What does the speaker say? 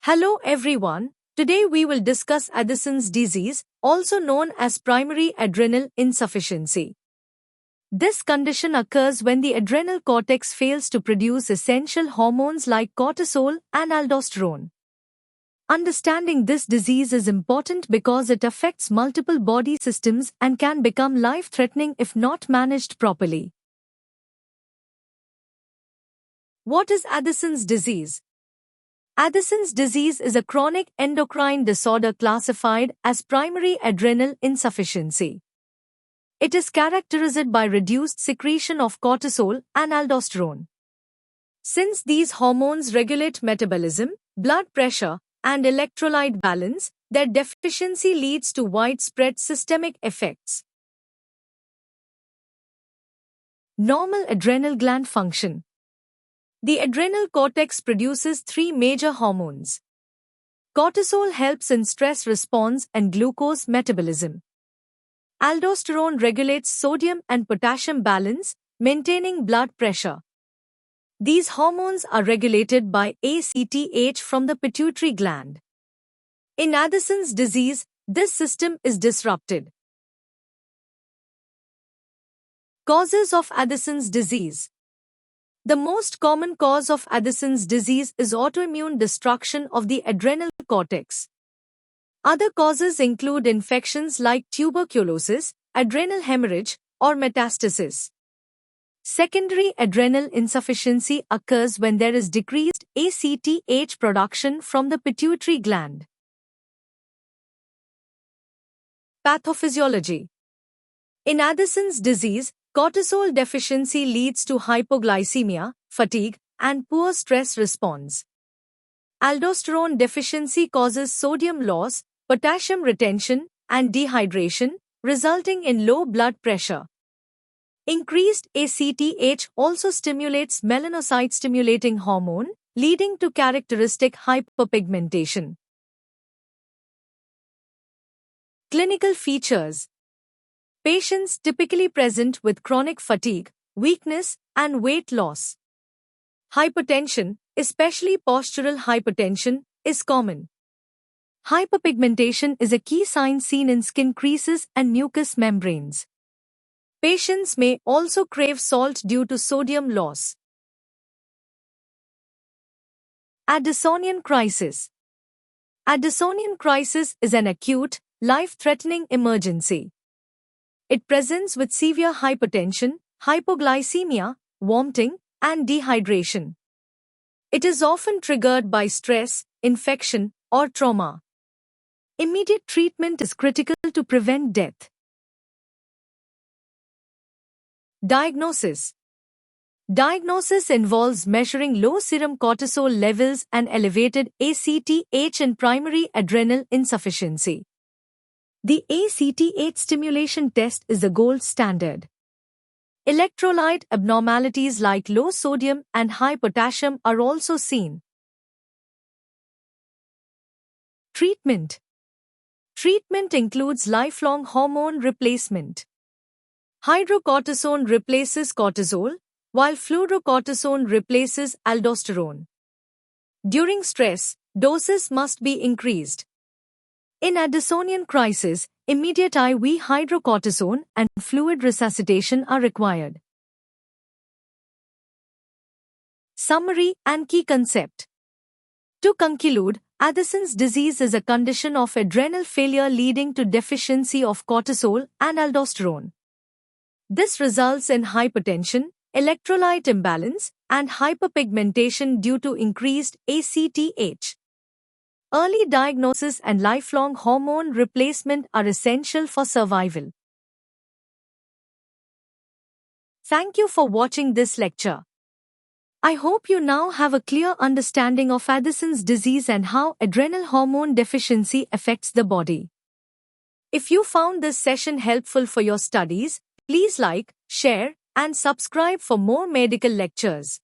Hello everyone. Today we will discuss Addison's disease, also known as primary adrenal insufficiency. This condition occurs when the adrenal cortex fails to produce essential hormones like cortisol and aldosterone. Understanding this disease is important because it affects multiple body systems and can become life-threatening if not managed properly. What is Addison's disease? Addison's disease is a chronic endocrine disorder classified as primary adrenal insufficiency. It is characterized by reduced secretion of cortisol and aldosterone. Since these hormones regulate metabolism, blood pressure, and electrolyte balance, their deficiency leads to widespread systemic effects. Normal adrenal gland function. The adrenal cortex produces three major hormones. Cortisol helps in stress response and glucose metabolism. Aldosterone regulates sodium and potassium balance, maintaining blood pressure. These hormones are regulated by ACTH from the pituitary gland. In Addison's disease, this system is disrupted. Causes of Addison's disease. The most common cause of Addison's disease is autoimmune destruction of the adrenal cortex. Other causes include infections like tuberculosis, adrenal hemorrhage, or metastasis. Secondary adrenal insufficiency occurs when there is decreased ACTH production from the pituitary gland. Pathophysiology. In Addison's disease, cortisol deficiency leads to hypoglycemia, fatigue, and poor stress response. Aldosterone deficiency causes sodium loss, potassium retention, and dehydration, resulting in low blood pressure. Increased ACTH also stimulates melanocyte-stimulating hormone, leading to characteristic hyperpigmentation. Clinical features. Patients typically present with chronic fatigue, weakness, and weight loss. Hypertension, especially postural hypertension, is common. Hyperpigmentation is a key sign seen in skin creases and mucous membranes. Patients may also crave salt due to sodium loss. Addisonian crisis. Addisonian crisis is an acute, life-threatening emergency. It presents with severe hypertension, hypoglycemia, vomiting, and dehydration. It is often triggered by stress, infection, or trauma. Immediate treatment is critical to prevent death. Diagnosis. Diagnosis involves measuring low serum cortisol levels and elevated ACTH in primary adrenal insufficiency. The ACTH stimulation test is the gold standard. Electrolyte abnormalities like low sodium and high potassium are also seen. Treatment. Treatment includes lifelong hormone replacement. Hydrocortisone replaces cortisol, while fluorocortisone replaces aldosterone. During stress, doses must be increased. In Addisonian crisis, immediate IV hydrocortisone and fluid resuscitation are required. Summary and key concept. To conclude, Addison's disease is a condition of adrenal failure leading to deficiency of cortisol and aldosterone. This results in hypertension, electrolyte imbalance, and hyperpigmentation due to increased ACTH. Early diagnosis and lifelong hormone replacement are essential for survival. Thank you for watching this lecture. I hope you now have a clear understanding of Addison's disease and how adrenal hormone deficiency affects the body. If you found this session helpful for your studies, please like, share, and subscribe for more medical lectures.